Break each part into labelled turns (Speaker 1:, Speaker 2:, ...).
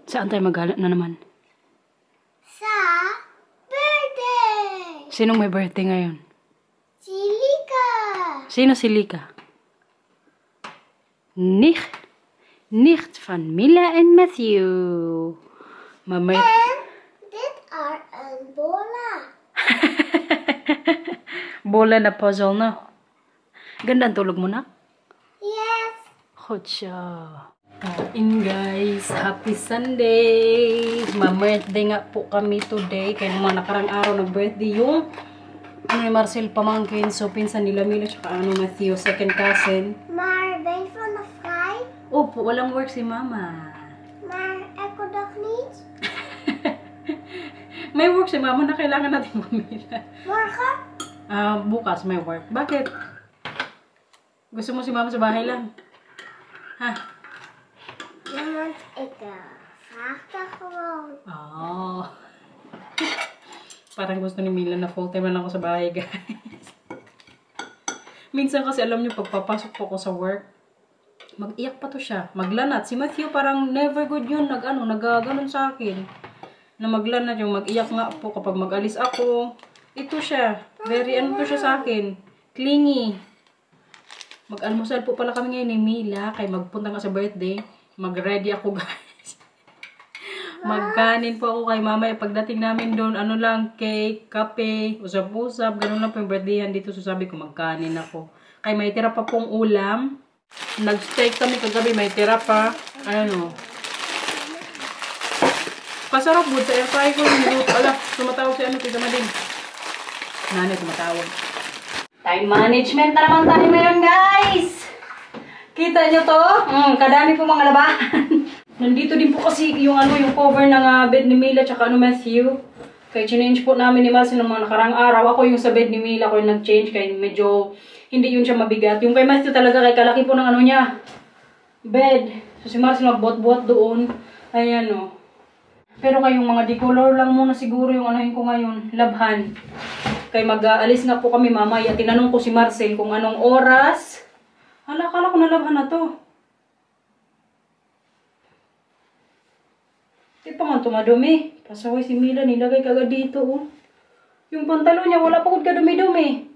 Speaker 1: Saan tayo maghala na naman?
Speaker 2: Sa birthday!
Speaker 1: Sinong may birthday ngayon?
Speaker 2: Si Lika!
Speaker 1: Sino si Lika? Nicht van Mila en Matthew. Mama.
Speaker 2: And dit are een bola.
Speaker 1: Bola na puzzle, no? Ganda ang tulog mo na?
Speaker 2: Yes.
Speaker 1: Good job. Kain guys, happy Sunday! Ma-birthday nga po kami today. Kaya naman nakarang araw nag-birthday yung ni Marcel pamangkin. So pinsan nila Mila tsaka Matthew, second cousin.
Speaker 2: Maar ben je van de vrij?
Speaker 1: Opo, walang work si mama.
Speaker 2: Maar elke dag niet?
Speaker 1: May work si mama na kailangan natin bumila.
Speaker 2: Morgen?
Speaker 1: Bukas may work. Bakit? Gusto mo si mama sa bahay lang? Ha?
Speaker 2: Ja, want ik vraag dat gewoon.
Speaker 1: Oh. Parang gusto ni Mila na full-time lang ako sa bahay, guys. Minsan kasi alam niyo, pagpapasok po ako sa work, mag-iyak pa to siya. Maglanat. Si Matthew parang never good yun. Nagaganon sa akin. Na maglanat yung mag-iyak nga po kapag mag-alis ako. Ito siya. Very to siya sa akin. Clingy. Mag-almusal po pala kami ngayon ni Mila. Kaya magpunta nga sa birthday. Mag-ready ako, guys. Magkanin po ako kay mama. Pagdating namin doon, cake, kape, usap-usap. Ganun lang po yung birthdayan dito. So sabi ko, magkanin ako. Kaya may tira pa pong ulam. Nag-steak kami kagabi. May tira pa. Pasarap po sa air fry ko yung luto. Tumatawag si Tita Mading. Nanay, tumatawag. Time management na naman tayo ngayon, guys! Kita nyo to? Kadami po mga labahan. Nandito din po kasi yung cover ng bed ni Mila tsaka Matthew. Kaya change po namin ni Marcel ng mga nakarang araw. Ako yung sa bed ni Mila ko yung nag-change. Kaya medyo hindi yun siya mabigat. Yung kay Matthew talaga kay kalaki po ng niya. Bed. So si Marcel magbot-bot doon. Ayan o. Pero kayong mga decolor lang muna siguro yung ko ngayon. Labhan. Kaya mag-aalis na po kami mamaya. Tinanong ko si Marcel kung anong oras. Akala ko nalabhan na to. Di pa nga tumadumi. Pasaway si Mila, nilagay kagad dito. Oh. Yung pantalo niya, wala pa kung kadumi-dumi.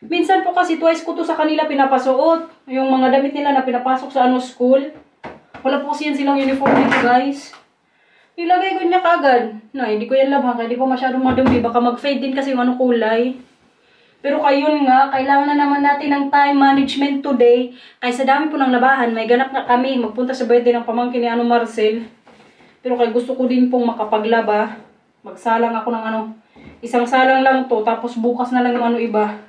Speaker 1: Minsan po kasi twice ko to sa kanila pinapasuot. Yung mga damit nila na pinapasok sa school. Wala po kasi yan silang uniform dito, guys. Nilagay ko niya kagad. Hindi ko yan labhan, kaya di pa masyadong madumi. Baka mag-fade din kasi yung kulay. Pero kayon nga, kailangan na naman natin ng time management today. Kaya sa dami po ng labahan, may ganap na kami magpunta sa birthday ng pamangkin ni Marcel. Pero kaya gusto ko din pong makapaglaba. Magsalang ako ng isang salang lang to, tapos bukas na lang yung iba.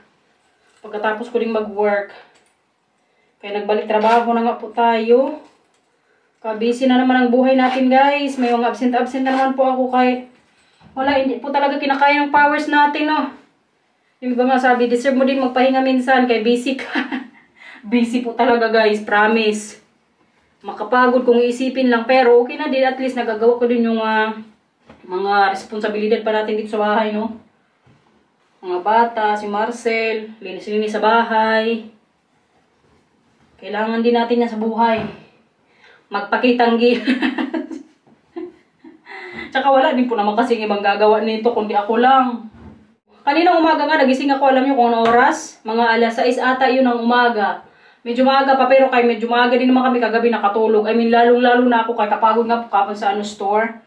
Speaker 1: Pagkatapos ko din mag-work. Kaya nagbalik trabaho na nga po tayo. Busy na naman ang buhay natin, guys. May mga absent na naman po ako kay wala, hindi po talaga kinakaya ng powers natin, no. Yung iba nga sabi, deserve mo din magpahinga minsan kay busy ka. Busy po talaga, guys. Promise. Makapagod kung iisipin lang. Pero okay na din. At least nagagawa ko din yung mga responsibilidad pa natin dito sa bahay, no? Mga bata, si Marcel, linis-linis sa bahay. Kailangan din natin yan sa buhay. Magpakitang gilas. Tsaka wala din po naman kasing ibang gagawa nito kundi ako lang. Kaninang umaga nga, nagising ako, alam nyo kung anong oras? Mga alas 6 ata yun ng umaga. Medyo maaga pa, pero kay medyo maaga din naman kami kagabi nakatulog. I mean, lalong-lalo na ako, kay kapagod nga po kapon sa store.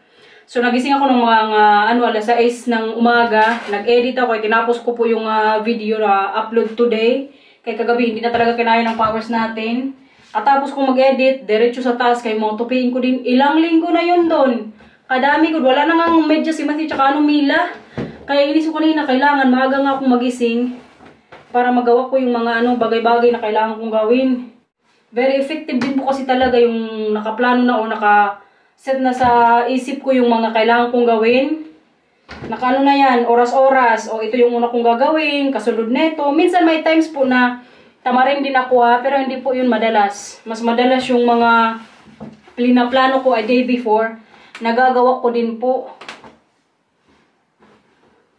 Speaker 1: So, nagising ako ng mga, alas 6 ng umaga. Nag-edit ako, kay tinapos ko po yung video na upload today. Kay kagabi, hindi na talaga kinaya ng powers natin. At tapos kong mag-edit, diretso sa task, kay motopiin ko din. Ilang linggo na yun doon. Kadami ko, wala na nga medyo si Matthew tsaka Mila. Kaya inisip ko kanina, kailangan maaga nga akong magising para magawa ko yung mga bagay-bagay na kailangan kong gawin. Very effective din po kasi talaga yung nakaplano na o naka-set na sa isip ko yung mga kailangan kong gawin. Nakaano na yan, oras-oras. O ito yung una kong gagawin, kasunod neto. Minsan may times po na tamarin din ako pero hindi po yun madalas. Mas madalas yung mga plano ko a day before, nagagawa ko din po.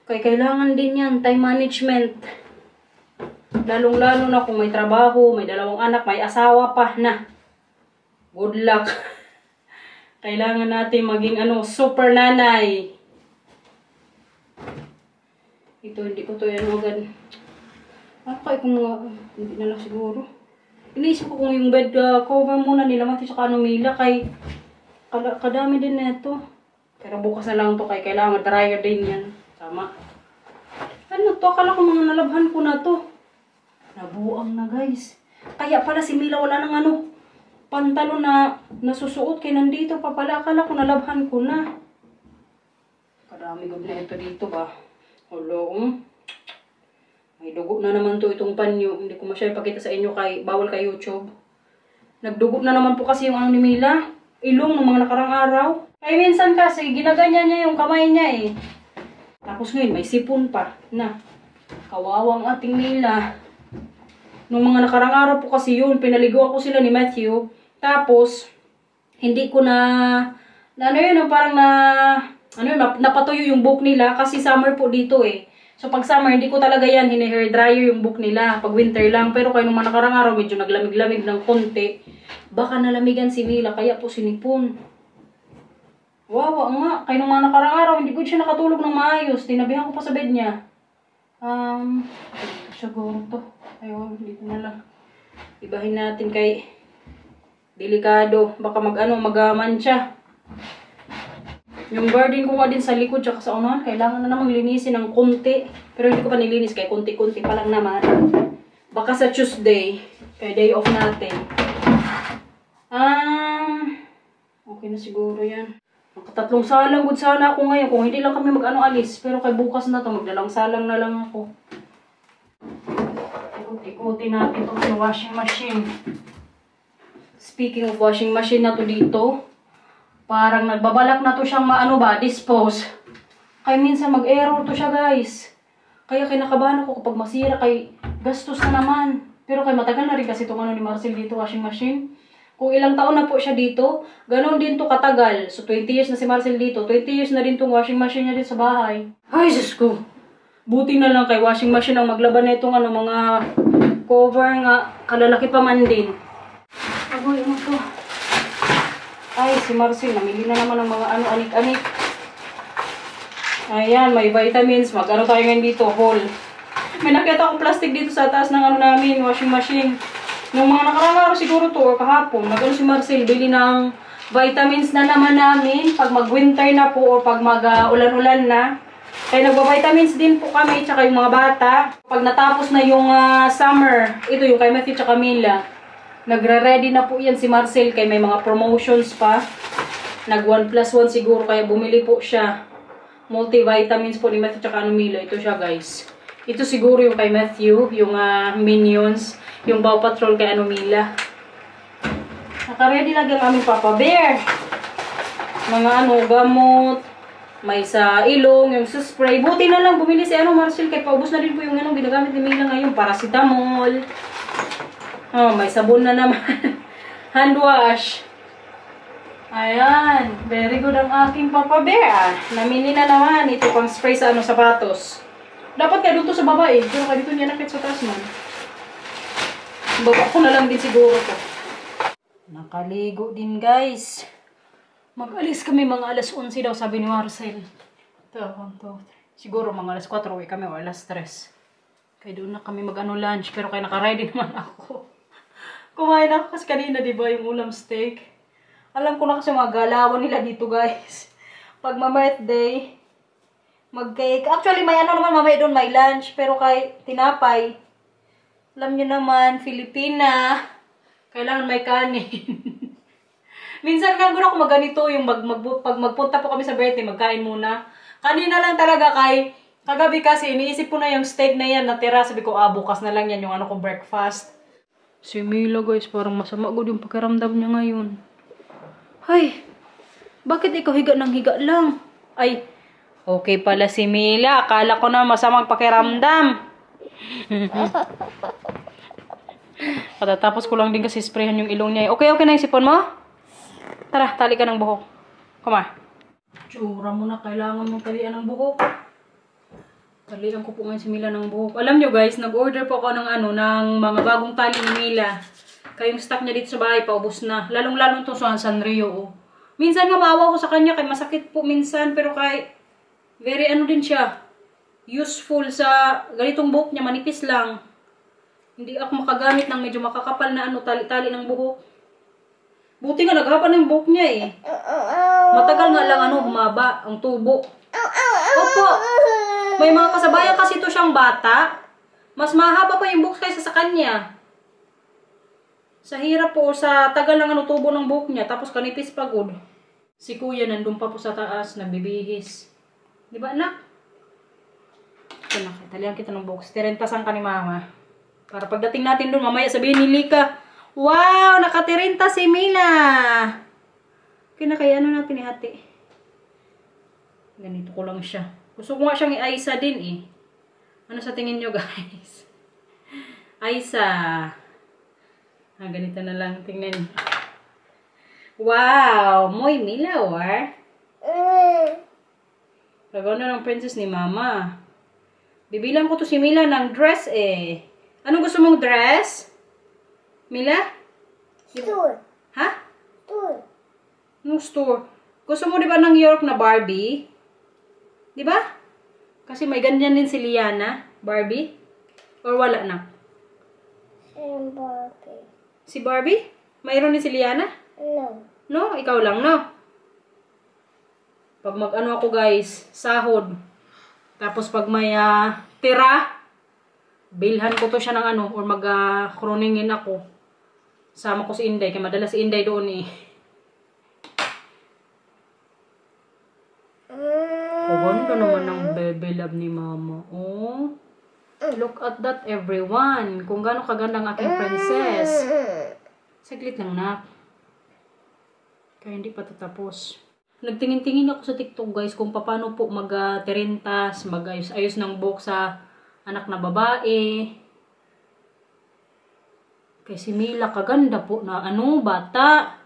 Speaker 1: Kaya kailangan din yan, time management. Lalong-lalo na kung may trabaho, may 2 anak, may asawa pa na. Good luck. Kailangan natin maging super nanay. Ito, hindi ko to yan agad. Kaya kung hindi na lang siguro. Iniisip ko kung yung bed cover muna nila mati sa Mila kay kadami din na ito. Pero bukas na lang to kay kailangan dryer din yan. Tama. Ano to? Akala ko mga nalabhan ko na to. Nabuang na guys. Kaya pala si Mila wala nang pantalon na nasusuot kay nandito pa pala. Akala ko nalabhan ko na. Kadami gud na ito dito ba. Hello. May dugo na naman to itong panyo. Hindi ko masyadong ipakita sa inyo kay bawal kay YouTube. Nagdugo na naman po kasi yung ni Mila. Ilong ng mga nakarang araw. Kaya minsan kasi ginaganyan niya yung kamay niya eh. Tapos ngayon may sipon pa. Na. Kawawang ating Mila. Nung mga nakarang araw po kasi yun, pinaliguan ko sila ni Matthew. Tapos, hindi ko napatuyo yung buhok nila kasi summer po dito eh. So pag summer, hindi ko talaga yan hini-hair dryer yung buhok nila. Pag winter lang. Pero kaya nung mga nakarang araw, medyo naglamig-lamig ng konti. Baka nalamigan si Mila, kaya po sinipon. Wow, nga. Kaya nung mga nakarang araw, hindi ko siya nakatulog ng maayos. Tinabihan ko pa sa bed niya. Siguro to. Ayun, dito na lang. Ibahin natin kay delikado. Baka magmantsa. Yung garden ko nga din sa likod tsaka sa unahan, kailangan na namang linisin ng konti. Pero hindi ko pa nilinis kay konti-konti pa lang naman. Baka sa Tuesday, kay day off natin. Okay na siguro yan. Magkatatlong salang good sana ako ngayon. Kung hindi lang kami alis. Pero kay bukas na to, magdalang salang na lang ako. Ikot-ikutin natin itong washing machine. Speaking of washing machine na to dito, parang nagbabalak na to siyang dispose. Kaya minsan mag-error to siya guys. Kaya kinakabahan ako kapag masira kay gastos na naman. Pero kay matagal na rin kasi itong ni Marcel dito washing machine. Kung ilang taon na po siya dito, ganun din to katagal. So 20 years na si Marcel dito, 20 years na din tong washing machine niya dito sa bahay. Ay, Diyos ko. Buti na lang kay washing machine ang maglaban na itong mga cover nga kalalaki pa man din. Agoy, to? Ay, si Marcel, namili na naman ng mga anik-anik. Ayan, may vitamins. Tayo ngayon dito, whole. May nakita akong plastic dito sa taas ng namin, washing machine. Nung mga nakarang araw siguro to, or kahapon, si Marcel, bili ng vitamins na naman namin pag mag-winter na po or pag mag-ulan-ulan na. Kaya nagba-vitamins din po kami, tsaka yung mga bata. Pag natapos na yung summer, ito yung kay Matthew tsaka Mila. Nagre-ready na po yan si Marcel kaya may mga promotions pa. Nag 1+1 siguro kaya bumili po siya. Multivitamins po ni Matthew tsaka Mila. Ito siya guys. Ito siguro yung kay Matthew, yung Minions, yung Paw Patrol kay Mila. Naka-ready lagi ang aming Papa Bear. Mga gamot. May sa ilong, yung spray. Buti na lang bumili si Marcel kaya paubos na din po yung ginagamit ni Mila ngayon. Paracetamol. May sabon na naman. Hand wash. Ayan. Very good ang aking Papa Bear. Namili na naman. Ito pang spray sa sapatos. Dapat kaya dito sa baba eh. Pero kaya dito niya nakit sa taas man. Baba ko na lang din siguro to. Nakaligo din guys. Mag-alis kami mga alas 11 daw sabi ni Marcel. Ito, 1, 2, 3. Siguro mga alas 4 uwi kami o alas 3. Kaya doon na kami lunch. Pero kaya naka-ready naman ako. Kumain ako kasi kanina, diba, yung ulam steak. Alam ko na kasi mga galawan nila dito, guys. Pag ma-birthday, mag-cake. Actually, may naman mamaya doon, may lunch. Pero kay tinapay, alam nyo naman, Filipina, kailangan may kanin. Minsan kang gano'n ako magganito, yung pag magpunta po kami sa birthday, magkain muna. Kanina lang talaga kagabi kasi, iniisip ko na yung steak na yan, natira. Sabi ko, bukas na lang yan, yung ko breakfast. Si Mila guys, parang masama ko yung pakiramdam niya ngayon. Ay, bakit ikaw higa ng higa lang? Ay, okay pala si Mila. Akala ko na masamang pakiramdam. Patatapos ko lang din kasi sprayhan yung ilong niya. Okay na yung sipon mo? Tara, tali ka ng buhok. Kuma. Tsura mo na, kailangan mong talian ng buhok. Talian ko po ngayon si Mila ng buhok. Alam nyo guys, nag-order po ako ng ng mga bagong tali ni Mila. Kaya yung stock niya dito sa bahay, paubos na. Lalong-lalong to sa Sanrio. Minsan nga maawa ko sa kanya, kay masakit po minsan, pero kay very ano din siya, useful sa ganitong buhok niya, manipis lang. Hindi ako makagamit ng medyo makakapal na ano, tali-tali ng buhok. Buti nga naghaba ng buhok niya eh. Matagal nga lang ano, humaba ang tubo. Opo, may mga kasabayan kasi ito siyang bata. Mas mahaba pa yung buhok kaysa sa kanya. Sa hirap po, sa tagal ng ano, tubo ng buhok niya, tapos kanipis pagod. Si kuya nandun pa po sa taas, nagbibihis. Di ba anak? Ito na, italian kita ng buhok. Tirentasan ka ni mama. Para pagdating natin dun, mamaya sabihin ni Lika, wow, nakatirinta si Mila. Kaya ano natin ihati. Ganito ko lang siya. Gusto ko nga siyang i-Aisa din eh. Ano sa tingin nyo guys? Aisa. Ganito na lang. Tingnan. Wow! Muy Mila, war. Kagano ng princess ni mama. Bibilang ko to si Mila ng dress eh. Anong gusto mong dress? Mila?
Speaker 2: Store.
Speaker 1: Ha?
Speaker 2: Store.
Speaker 1: Anong store? Gusto mo diba ng York na Barbie? Diba? Kasi may ganyan din si Liana. Barbie? Or wala na?
Speaker 2: Barbie.
Speaker 1: Si Barbie? Mayroon din si Liana?
Speaker 2: No.
Speaker 1: No? Ikaw lang, no? Pag mag-ano ako guys, sahod. Tapos pag may tira, bilhan ko to siya ng ano, or mag-croningin ako. Sama ko si Inday, kaya madalas si Inday doon eh. Ganda naman ng baby love ni mama. Oh. Look at that everyone. Kung gaano kaganda ang aking princess. Saglit lang na. Kaya hindi pa tatapos. Nagtingin-tingin ako sa TikTok guys kung paano po mag-terintas, mag-ayos-ayos ng buhok sa anak na babae. Kaya si Mila kaganda po na ano, bata.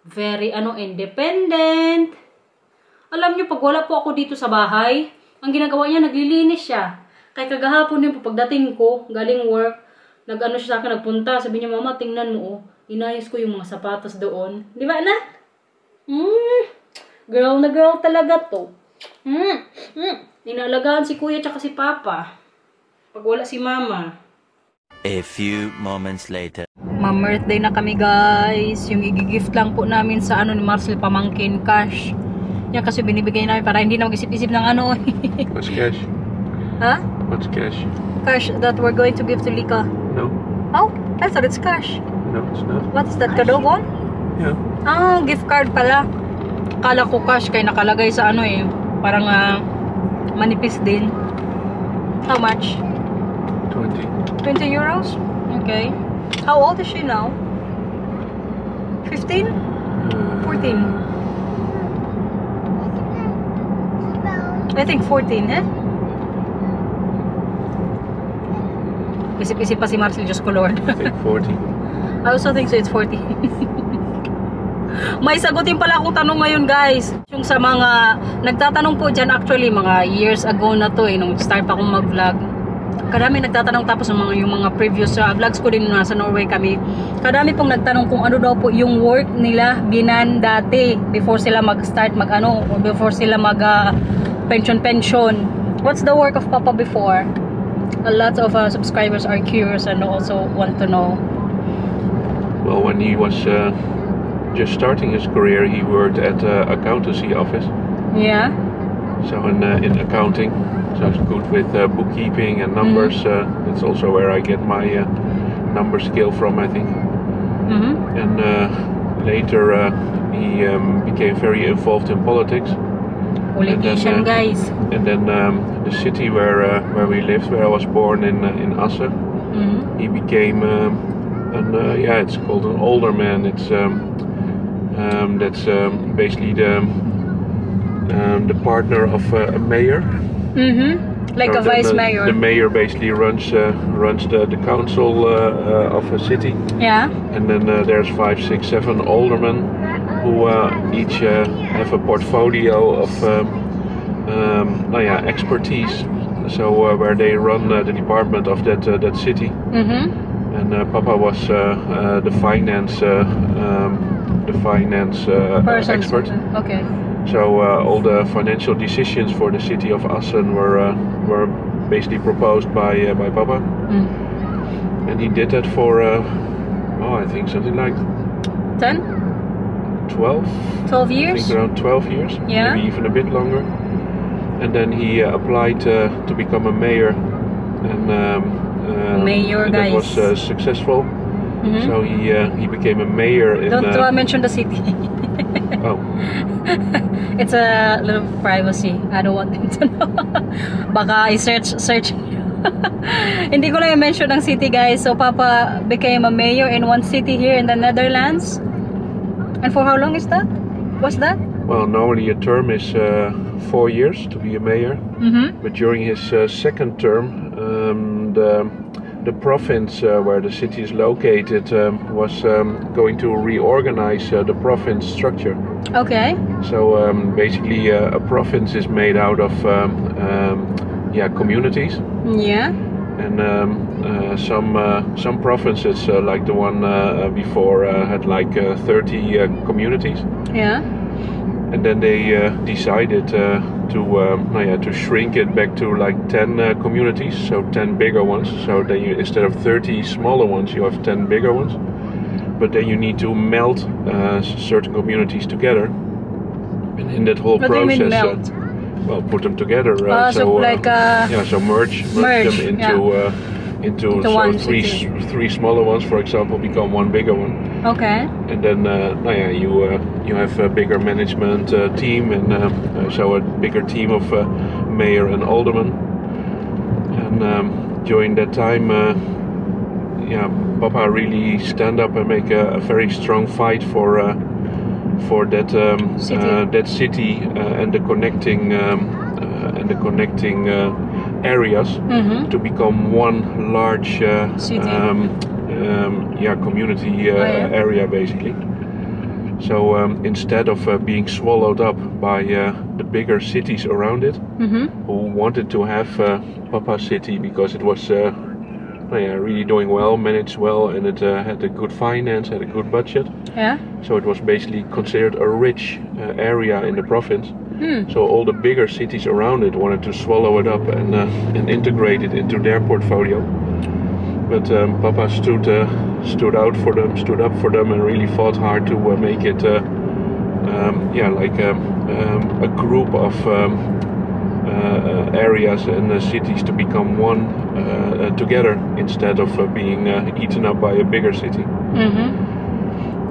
Speaker 1: Very independent. Alam niyo, pag wala po ako dito sa bahay, ang ginagawa niya, naglilinis siya. Kaya kagahapon din po, pagdating ko, galing work, nag-ano siya sa akin, nagpunta. Sabi niya, mama, tingnan mo, oh. Inayos ko yung mga sapatos doon. Di ba, anak? Girl na girl talaga to. Inaalagaan si kuya tsaka si papa. Pag wala si mama.
Speaker 3: A few moments later.
Speaker 1: Ma-birthday na kami, guys. Yung i-gift lang po namin sa ano ni Marcel pamangkin, cash. Yan kasi binibigay namin para hindi na mag-isip-isip ng ano.
Speaker 4: What's cash?
Speaker 1: Ha?
Speaker 4: What's cash?
Speaker 1: Cash that we're going to give to Lika.
Speaker 4: No.
Speaker 1: Oh, I thought it's cash.
Speaker 4: No, it's not.
Speaker 1: What is that, kadobon?
Speaker 4: Yeah.
Speaker 1: Ah, gift card pala. Kala ko cash kaya nakalagay sa ano eh. Parang manipis din. How much?
Speaker 4: 20.
Speaker 1: 20 euros? Okay. How old is she now? 15? 14? I think 14, eh? Isip-isip pa si Marcel, Diyos ko Lord.
Speaker 4: I think 40.
Speaker 1: I also think so, it's 40. May sagutin pala akong tanong ngayon, guys. Yung sa mga nagtatanong po dyan, actually, mga years ago na to, nung start pa akong mag-vlog. Kadami nagtatanong, tapos yung mga previous vlogs ko din nasa Norway kami. Kadami pong nagtanong kung ano daw po yung work nila binan dati before sila mag-start mag-ano, or before sila pension. What's the work of Papa before? A lot of subscribers are curious and also want to know.
Speaker 4: Well, when he was just starting his career, he worked at accountancy office.
Speaker 1: Yeah.
Speaker 4: So in accounting, so it's good with bookkeeping and numbers. That's also where I get my number skill from, I think. And later he became very involved in politics.
Speaker 1: Politician, guys.
Speaker 4: And then the city where we lived, where I was born in Asse, he became it's called an alderman. It's that's basically the partner of a mayor.
Speaker 1: Like
Speaker 4: So
Speaker 1: a vice mayor.
Speaker 4: The mayor basically runs the council of a city.
Speaker 1: Yeah.
Speaker 4: And then there's 5, 6, 7 aldermen who each have a portfolio of expertise. So where they run the department of that city. And Papa was the finance the finance
Speaker 1: Person.
Speaker 4: expert.
Speaker 1: Okay.
Speaker 4: So all the financial decisions for the city of Assen were basically proposed by Papa, and he did that for I think something like
Speaker 1: 10?
Speaker 4: 12
Speaker 1: 12
Speaker 4: I
Speaker 1: years?
Speaker 4: think around 12 years,
Speaker 1: Yeah.
Speaker 4: maybe even a bit longer. And then he applied to become a mayor, and
Speaker 1: Mayor,
Speaker 4: and that
Speaker 1: guys.
Speaker 4: was successful. So he became a mayor in.
Speaker 1: Don't mention the city.
Speaker 4: Oh,
Speaker 1: It's a little privacy. I don't want them to know. Baka i-search. Hindi ko lang i-mention ang city, guys. So Papa became a mayor in one city here in the Netherlands. And for how long is that? What's that?
Speaker 4: well, normally a term is 4 years to be a mayor, but during his second term, the province where the city is located was going to reorganize the province structure.
Speaker 1: Okay.
Speaker 4: So basically, a province is made out of communities,
Speaker 1: Yeah.
Speaker 4: and some provinces, like the one before, had like 30 communities.
Speaker 1: Yeah.
Speaker 4: And then they decided to shrink it back to like 10 communities, so 10 bigger ones. So then instead of 30 smaller ones, you have 10 bigger ones. But then you need to melt certain communities together. And in that whole
Speaker 1: What do you
Speaker 4: process,
Speaker 1: mean melt?
Speaker 4: well, put them together.
Speaker 1: So like
Speaker 4: so merge them into so
Speaker 1: one
Speaker 4: three
Speaker 1: city.
Speaker 4: three smaller ones, for example, become one bigger one.
Speaker 1: Okay.
Speaker 4: And then you have a bigger management team, and so a bigger team of mayor and alderman. And during that time, Papa really stand up and make a very strong fight for that city and the connecting areas to become one large
Speaker 1: City.
Speaker 4: community area, basically. So instead of being swallowed up by the bigger cities around it, who wanted to have Papa City because it was really doing well, managed well, and it had a good finance, had a good budget.
Speaker 1: Yeah.
Speaker 4: So it was basically considered a rich area in the province. So all the bigger cities around it wanted to swallow it up and integrate it into their portfolio. But Papa stood up for them, and really fought hard to make it a group of areas and cities to become one together, instead of being eaten up by a bigger city.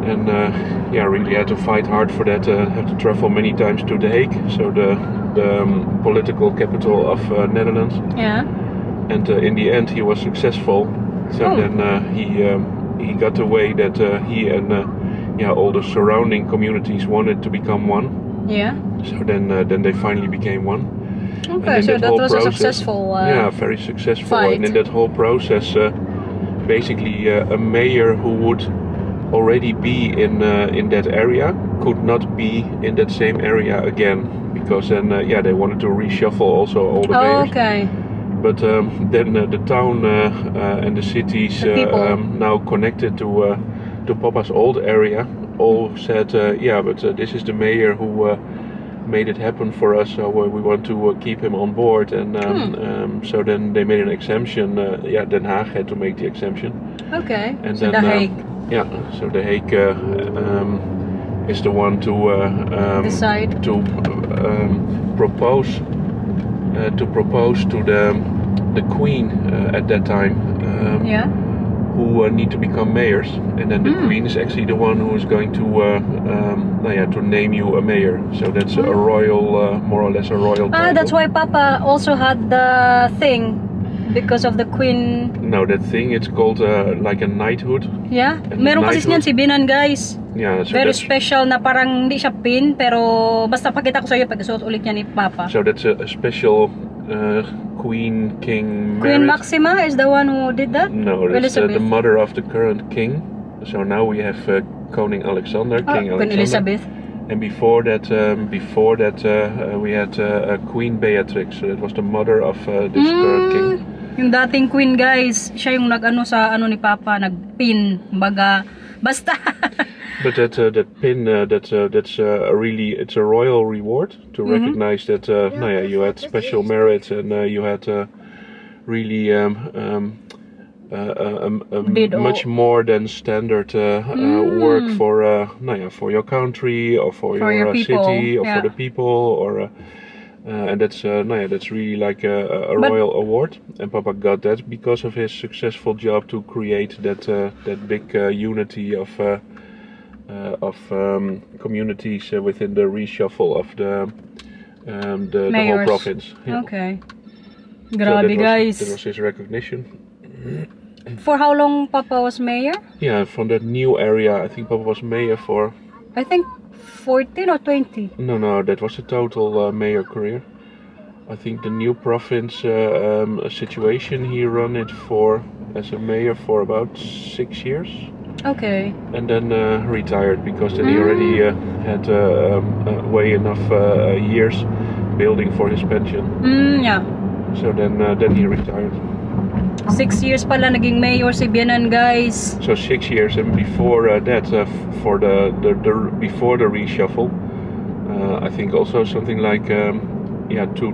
Speaker 4: And really had to fight hard for that. Had to travel many times to The Hague, so the political capital of Netherlands.
Speaker 1: Yeah.
Speaker 4: And in the end, he was successful. So then he got the way that he and all the surrounding communities wanted to become one.
Speaker 1: Yeah.
Speaker 4: So then they finally became one.
Speaker 1: Okay,
Speaker 4: And
Speaker 1: so
Speaker 4: in
Speaker 1: that
Speaker 4: whole
Speaker 1: was
Speaker 4: process,
Speaker 1: a successful
Speaker 4: very successful.
Speaker 1: fight.
Speaker 4: And in that whole process, basically a mayor who would already be in that area could not be in that same area again, because then they wanted to reshuffle also all the mayors.
Speaker 1: okay.
Speaker 4: But then the town and the cities
Speaker 1: The people.
Speaker 4: now connected to Papa's old area all said, but this is the mayor who made it happen for us, so we want to keep him on board. And so then they made an exemption. Den Haag had to make the exemption.
Speaker 1: Okay.
Speaker 4: And
Speaker 1: So
Speaker 4: then
Speaker 1: The Hague
Speaker 4: so The Hague is the one to
Speaker 1: decide.
Speaker 4: to propose to the Queen at that time,
Speaker 1: Yeah.
Speaker 4: who need to become mayors, and then the Queen is actually the one who is going to to name you a mayor. So that's a royal, more or less a royal title.
Speaker 1: That's why Papa also had the thing, because of the Queen.
Speaker 4: No, that thing, it's called like a knighthood.
Speaker 1: Yeah.
Speaker 4: And
Speaker 1: Meron kasi
Speaker 4: knighthood?
Speaker 1: niyan si Binan, guys.
Speaker 4: Yeah, so
Speaker 1: Very
Speaker 4: that's,
Speaker 1: special na parang hindi siya pin, pero basta pakita ko sa iyo pag isuot ulit niya ni Papa.
Speaker 4: so that's a special Queen King
Speaker 1: Queen
Speaker 4: marriage.
Speaker 1: Maxima is the one who did that?
Speaker 4: No, that's the
Speaker 1: Elizabeth.
Speaker 4: mother of the current king. So now we have Koning Alexander, King
Speaker 1: Queen
Speaker 4: Alexander.
Speaker 1: Elizabeth.
Speaker 4: And before that, we had Queen Beatrix. So that was the mother of this current king.
Speaker 1: Yung dating queen, guys, siya yung nag-ano sa ano ni Papa, nag-pin, baga, basta.
Speaker 4: But that pin, that's a really, it's a royal reward to recognize that you had special merit and you had really much more than standard work for your country or for your city or for the people or. And that's that's really like a royal award, and Papa got that because of his successful job to create that big unity of communities within the reshuffle of the whole province. Yeah.
Speaker 1: Okay.
Speaker 4: Grabe, guys. That was his recognition.
Speaker 1: For how long Papa was mayor?
Speaker 4: Yeah, from that new area, I think Papa was mayor for.
Speaker 1: I think 14 or 20?
Speaker 4: No, that was a total mayor career. I think the new province situation he ran it for as a mayor for about 6 years.
Speaker 1: Okay.
Speaker 4: And then retired because then he already had way enough years building for his pension.
Speaker 1: Yeah.
Speaker 4: So then he retired.
Speaker 1: 6 years pala naging mayor si Bianan, guys.
Speaker 4: So 6 years, and before that, for before the reshuffle, I think also something like 2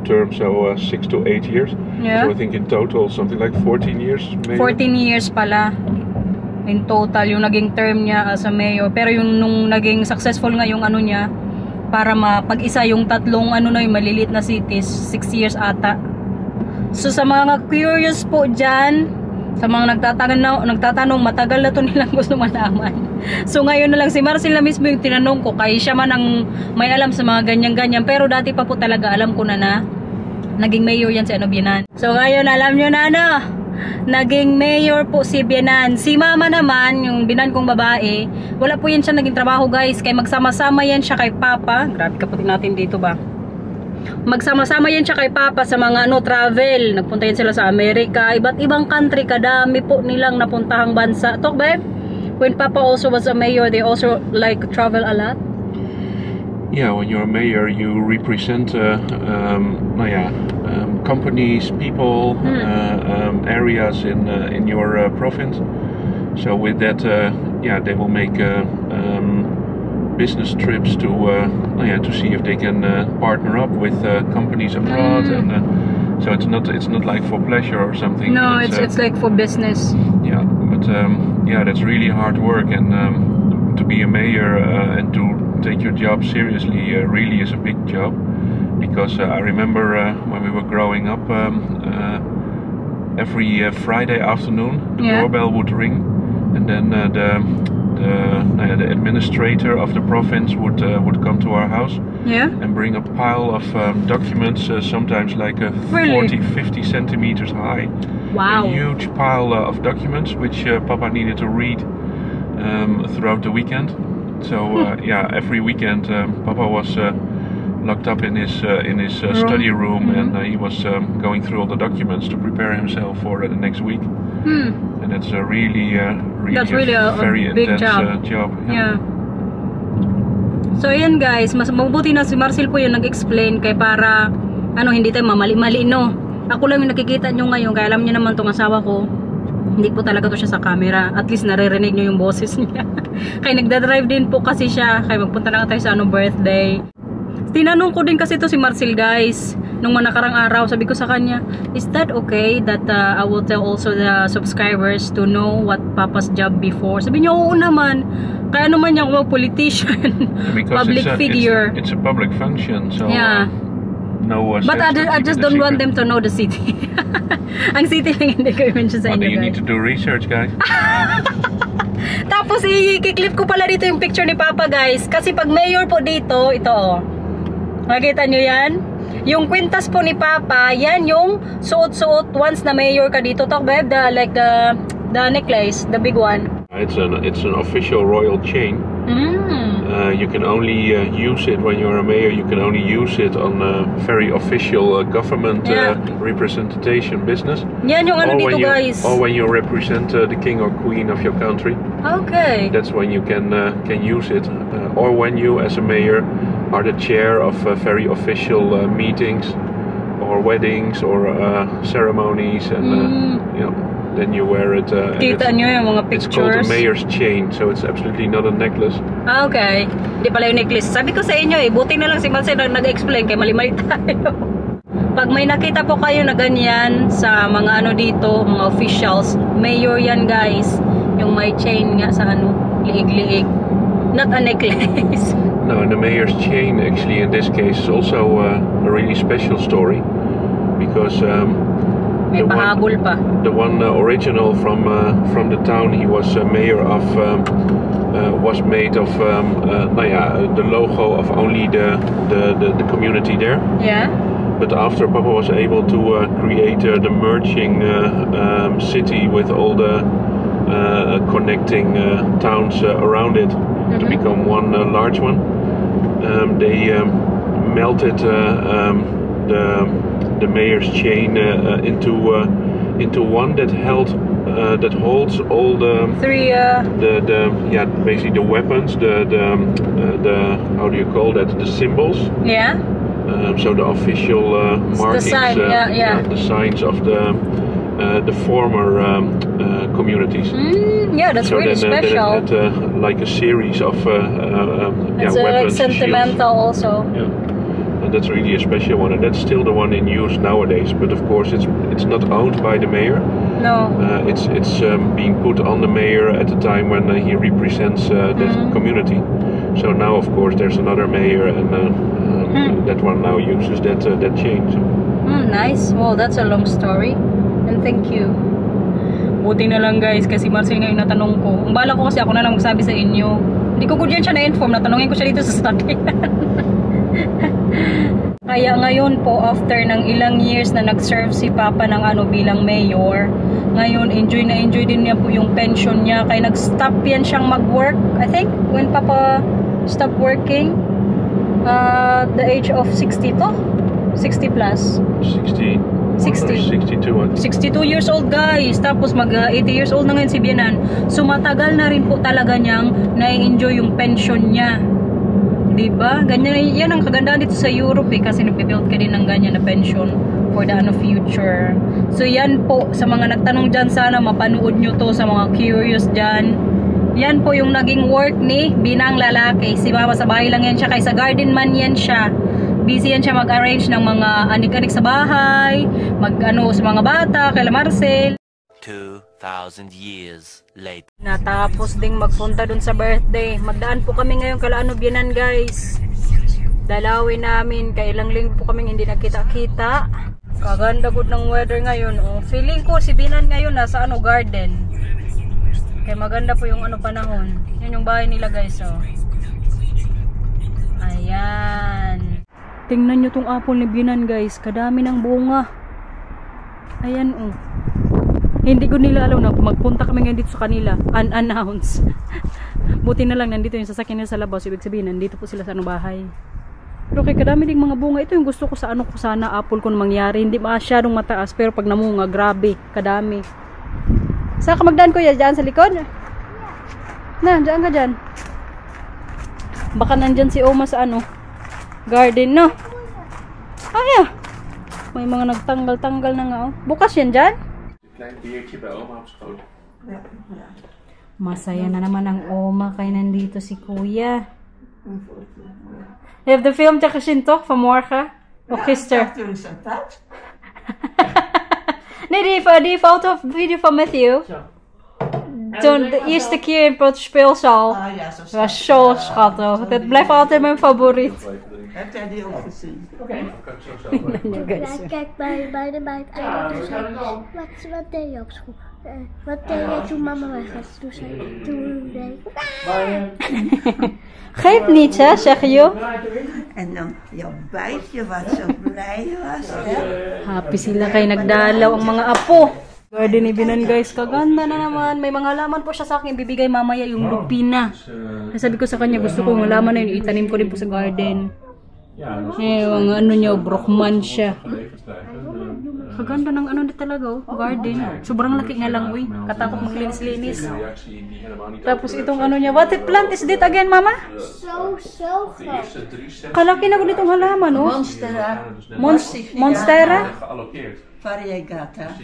Speaker 4: terms, so 6 to 8 years.
Speaker 1: Yeah.
Speaker 4: So I think in total something like 14 years. Maybe.
Speaker 1: 14 years pala in total yung naging term niya as a mayor. Pero yung nung naging successful nga yung ano niya para mapag-isa yung tatlong yung maliliit na cities, 6 years ata. So sa mga curious po dyan, sa mga nagtatanong, matagal na to nilang gusto malaman. So ngayon na lang si Marcel na mismo yung tinanong ko, kaya siya man ang may alam sa mga ganyan-ganyan. Pero dati pa po talaga alam ko na naging mayor yan si Bianan. So ngayon alam nyo na naging mayor po si Bianan. Si Mama naman, yung Bianan kong babae, wala po yan siya naging trabaho, guys. Kaya magsama-sama yan siya kay Papa. Grabe kaputin natin dito ba? Magsama-sama yan siya kay Papa sa mga travel. Nagpunta yan sila sa Amerika, iba't ibang country, kadami po nilang napuntahang bansa. Talk, babe? When Papa also was a mayor, they also like travel a lot?
Speaker 4: Yeah, when you're a mayor, you represent companies, people, areas in your province. So with that, they will make business trips to see if they can partner up with companies abroad, and so it's not like for pleasure or something.
Speaker 1: No, it's like for business.
Speaker 4: Yeah, but that's really hard work, and to be a mayor and to take your job seriously really is a big job, because I remember when we were growing up, every Friday afternoon the doorbell would ring, and then the administrator of the province would come to our house and bring a pile of documents, sometimes like 40-50 centimeters high.
Speaker 1: Wow.
Speaker 4: A huge pile of documents which Papa needed to read throughout the weekend. So every weekend Papa was locked up in his study room, and he was going through all the documents to prepare himself for the next week. And it's a really a very intense job.
Speaker 1: Yeah. So ayan, guys, mas mabuti na si Marcel po yung nag-explain kay para hindi tayo mamali-mali, no. Ako lang yung nakikita nyo ngayon, kaya alam niyo naman tong asawa ko, hindi po talaga to siya sa camera. At least naririnig nyo yung boses niya. Kaya nagdadrive din po kasi siya, kaya magpunta na tayo sa birthday. Tinanong ko din kasi to si Marcel, guys, nung nakarang araw. Sabi ko sa kanya, is that okay that I will tell also the subscribers to know what Papa's job before? Sabi niya, oo naman. Kaya naman niya ako public figure.
Speaker 4: It's a public function, so no.
Speaker 1: But I just don't want them to know the city. Ang city lang hindi ko i-mention sa inyo, guys.
Speaker 4: You need to do research, guys.
Speaker 1: Tapos i-clip ko pala dito yung picture ni Papa, guys. Kasi pag mayor po dito, ito makikita nyo yan? Yung kwintas po ni Papa, yan yung suot-suot once na mayor ka dito. Talk, babe, the necklace, the big one.
Speaker 4: It's an official royal chain. You can only use it when you're a mayor. You can only use it on very official government representation business.
Speaker 1: Yan yung dito, guys.
Speaker 4: Or when you represent the king or queen of your country.
Speaker 1: Okay.
Speaker 4: That's when you can use it. Or when you, as a mayor, are the chair of very official meetings, or weddings, or ceremonies, and then you wear it.
Speaker 1: Kita nyo yung mga pictures.
Speaker 4: It's called a mayor's chain, so it's absolutely not a necklace.
Speaker 1: Ah, okay. Hindi pala yung necklace. Sabi ko sa inyo eh, buti na lang si Marcel nag-explain kay mali-mali tayo. Pag may nakita po kayo na ganyan sa mga ano dito, mga officials, mayor yan guys. Yung may chain nga sa ano, liig-liig. Not a necklace.
Speaker 4: No, and the mayor's chain actually in this case is also a really special story. Because
Speaker 1: may pahabol pa.
Speaker 4: The one original from the town he was mayor of was made of the logo of only the community there.
Speaker 1: Yeah.
Speaker 4: But after Papa was able to create the merging city with all the connecting towns around it to become one large one, they melted the mayor's chain into one that holds all the
Speaker 1: three
Speaker 4: basically the weapons, the how do you call that, the symbols.
Speaker 1: Yeah.
Speaker 4: So the official markings,
Speaker 1: the sign,
Speaker 4: the signs of the former communities.
Speaker 1: Yeah, that's
Speaker 4: so
Speaker 1: really special.
Speaker 4: Then it had like a series of
Speaker 1: it's
Speaker 4: weapons,
Speaker 1: sentimental
Speaker 4: shields.
Speaker 1: also.
Speaker 4: Yeah. And that's really a special one, and that's still the one in use nowadays. But of course, it's not owned by the mayor.
Speaker 1: No.
Speaker 4: It's being put on the mayor at the time when he represents the community. So now, of course, there's another mayor, and that one now uses that chain. So.
Speaker 1: Nice. Well, that's a long story. And thank you. Buti na lang guys, kasi Marcel ngayon natanong ko. Ang bala ko kasi ako na lang magsabi sa inyo. Hindi ko good yan siya na-inform. Natanongin ko siya dito sa study. Kaya ngayon po, after ng ilang years na nag-serve si Papa ng bilang mayor, ngayon enjoy din niya po yung pension niya. Kaya nag-stop yan siyang mag-work. I think when Papa stopped working at the age of 60 to? 60 plus? 62 years old guys. Tapos mag 80 years old na ngayon si Bianan. So matagal na rin po talaga niyang na-enjoy yung pension niya. Diba? Ganyan, yan ang kagandahan dito sa Europe eh, kasi nagbe-build ka din ng ganyan na pension for the future. So yan po, sa mga nagtanong dyan, sana mapanood nyo to, sa mga curious dyan. Yan po yung naging work ni Binang lalaki. Si Mama sa bahay lang yan siya, kaysa garden man yan siya. Busy yan siya mag-arrange ng mga anik-anik sa bahay, sa mga bata, kay Marcel.
Speaker 3: 2,000 years later.
Speaker 1: Natapos ding magpunta dun sa birthday. Magdaan po kami ngayon kala Bianan guys. Dalawin namin, kailang linggo po kaming hindi nakita-kita. Kaganda good ng weather ngayon. Oh, feeling ko si Bianan ngayon nasa garden. Kaya maganda po yung panahon. Yan yung bahay nila guys. Oh. Ayan. Tingnan nyo tong apple ni Bianan guys. Kadami ng bunga. Ayan oh. Hindi ko nila alam na magpunta kami ngayon dito sa kanila unannounced. Buti na lang nandito yung sasakyan nila sa labas. Ibig sabihin nandito po sila sa bahay. Pero kay kadami ding mga bunga. Ito yung gusto ko sa ko sana apple ko na mangyari. Hindi masyadong mataas pero pag namunga grabe kadami. Saan ka magdaan kuya? Diyan sa likod? Na, diyan ka dyan. Baka nandyan si Oma sa garden no? Yeah. May mga nagtanggal-tanggal na nga oh. Bukas yan dyan? Masaya na naman ang Oma kaya nandito si Kuya. Heb de film gezien toch vanmorgen? Of gisteren? Nee, die foto video van Matthew. Toen de eerste keer in het speelzaal. Dat was zo schattig. Dat blijft altijd mijn favoriet.
Speaker 5: Heb jij die ook gezien?
Speaker 2: Kijk bij de meid uit. Wat deed je op school? Wat deed je toen mama weg was? Toen deed
Speaker 1: Geeft niets hè, zeggen joh.
Speaker 5: En dan jouw bijtje wat zo blij was.
Speaker 1: Happy sila kay nagdalaw ang mga apo. Garden ni Bianan guys, kaganda na naman. May mga halaman po siya sa akin, bibigay mamaya yung lupina. Sabi ko sa kanya, gusto ko yung halaman na yun, itanim ko din po sa garden. Yung niya, brockman siya. Kaganda ng talaga oh, garden. Sobrang laki nga lang, uy. Katapos maglinis-linis. Tapos itong niya, what plant is this again, mama?
Speaker 2: zo groot.
Speaker 1: Kalaki na ko nitong halaman, oh. Monstera?
Speaker 5: Variegata.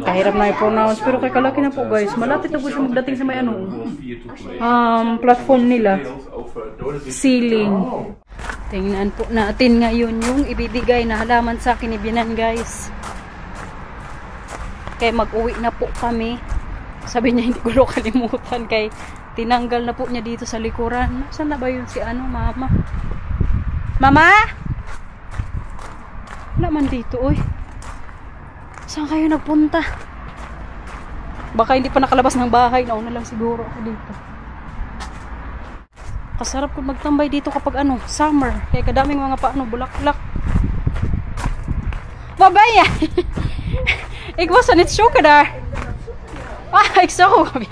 Speaker 1: Kahirap na i-pronounce, pero kay kalaki na po guys. Malapit na po siya magdating sa may platform nila. ceiling. Tingnan po natin ngayon yung ibibigay na halaman sa akin ni Binan, guys. Kaya mag-uwi na po kami. Sabi niya hindi ko na kalimutan kay tinanggal na po niya dito sa likuran. Saan na ba yun si mama? Mama? Wala man dito, oy. Saan kayo nagpunta? Baka hindi pa nakalabas ng bahay. Nauna lang siguro ako dito. Kasarap ko magtambay dito kapag summer. Kaya kadaming mga bulaklak. Babaya! Ik was aan het zoeken daar. Ik zag hem.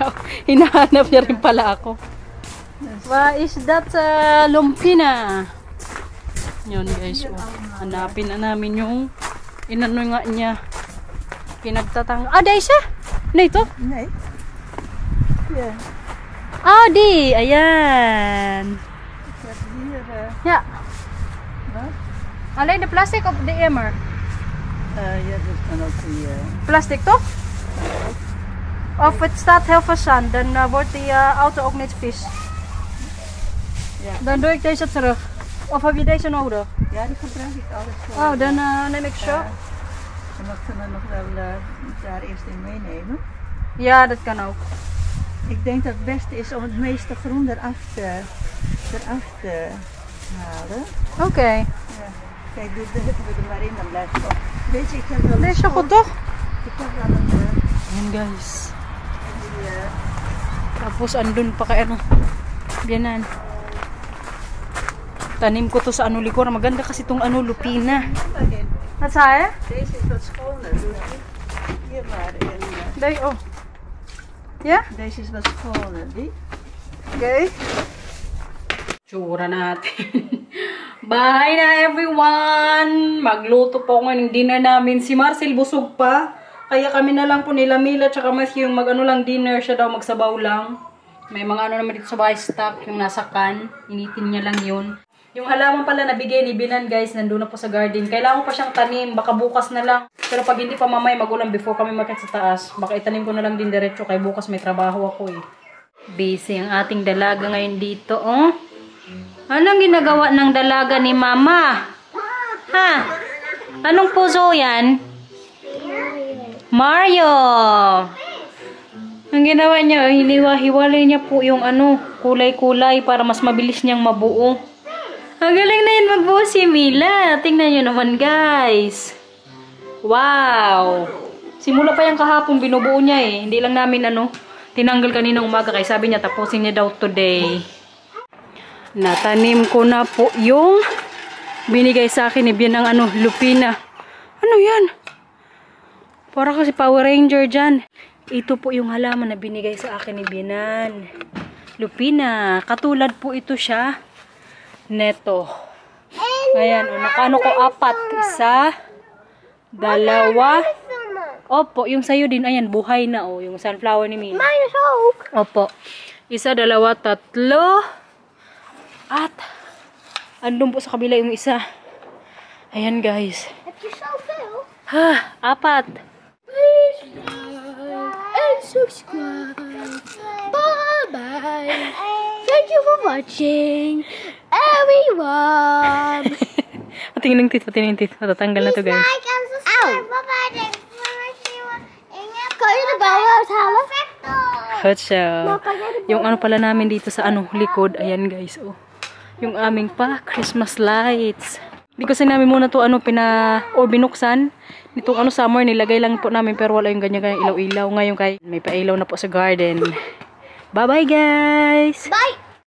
Speaker 1: Hinahanap niya rin pala ako. Waar is dat lumpina? Yun guys. Hanapin na namin yung inano nga niya. Pinagtatang. Ada isa? Ano ito?
Speaker 5: Nee. Ja.
Speaker 1: Di. Ayan. Ja.
Speaker 5: Wat?
Speaker 1: Alleen de plastic of de emmer?
Speaker 5: Ja, dat kan ook die...
Speaker 1: Plastic toch? Of het staat heel veel zand, dan wordt die auto ook niet vies.
Speaker 5: Ja.
Speaker 1: Dan doe ik deze terug. Of heb je deze nodig?
Speaker 5: Ja, die gebruik ik alles voor.
Speaker 1: Oh, dan neem ik zo.
Speaker 5: En mag ik dan nog wel daar eerst in meenemen?
Speaker 1: Ja, dat kan ook.
Speaker 5: Ik denk dat het beste is om het meeste groen eraf te halen.
Speaker 1: Oké.
Speaker 5: Ja. Kijk, doe we er maar in, dan blijft het op. Weet je, ik heb wel
Speaker 1: Deze is goed toch?
Speaker 5: Ik heb wel een...
Speaker 1: Ayan guys.
Speaker 5: die,
Speaker 1: Tapos andun pa kay Biyanan. Tanim ko to sa likor. Maganda kasi itong lupina. Wat zei je?
Speaker 5: Deze is wat schoner. Doe hier maar in.
Speaker 1: Deze, oh. Ja?
Speaker 5: Deze is wat schoner. Die?
Speaker 1: Okay. Tsura natin. Bye na everyone! Magluto po ngayon ng dinner namin. Si Marcel busog pa. Kaya kami na lang po nila Mila tsaka Matthew yung lang dinner. Siya daw magsabaw lang. May mga naman dito sa bahay stock. Yung nasa can. Initin niya lang yun. Yung halaman pala nabigay ni Binan guys. Nandun na po sa garden. Kailangan pa siyang tanim. Baka bukas na lang. Pero pag hindi pa mamay magulang before kami makit sa taas. Baka itanim ko na lang din diretso. Kaya bukas may trabaho ako eh. Busy ang ating dalaga ngayon dito oh. Anong ginagawa ng dalaga ni Mama? Ha? Anong puso yan? Mario! Ang ginawa niya, hiniwa-hiwalay niya po yung kulay-kulay para mas mabilis niyang mabuo. Ang galing na yun magbuo si Mila. Tingnan niyo naman guys. Wow! Simula pa yung kahapon, binubuo niya eh. Hindi lang namin tinanggal kaninang umaga kaya sabi niya tapusin niya daw today. Natanim ko na po yung binigay sa akin ni Bian ng lupina. Ano yan? Para kasi Power Ranger dyan. Ito po yung halaman na binigay sa akin ni Bianan. Lupina. Katulad po ito siya. Neto. Ayan. Nakaano ko 4. 1, 2. Opo. Yung sayo din. Ayan. Buhay na yung sunflower ni Mina. Opo. 1, 2, 3. At, andun po sa kabila yung isa. Ayan guys.
Speaker 2: Heb je zoveel?
Speaker 1: 4.
Speaker 2: Please like and subscribe. Bye bye. Thank you for watching, everyone.
Speaker 1: Patingin ng teeth. Matatanggal na to guys.
Speaker 2: Like and subscribe. Bye bye. Kan je de bel uithalen?
Speaker 1: Good show. Yung pala namin dito sa likod. Ayan guys oh. Yung aming Christmas lights. Hindi kasi namin muna to binuksan. Nitong summer nilagay lang po namin pero wala yung ganyan ilaw-ilaw. Ngayon may pailaw na po sa garden. Bye bye guys.
Speaker 2: Bye.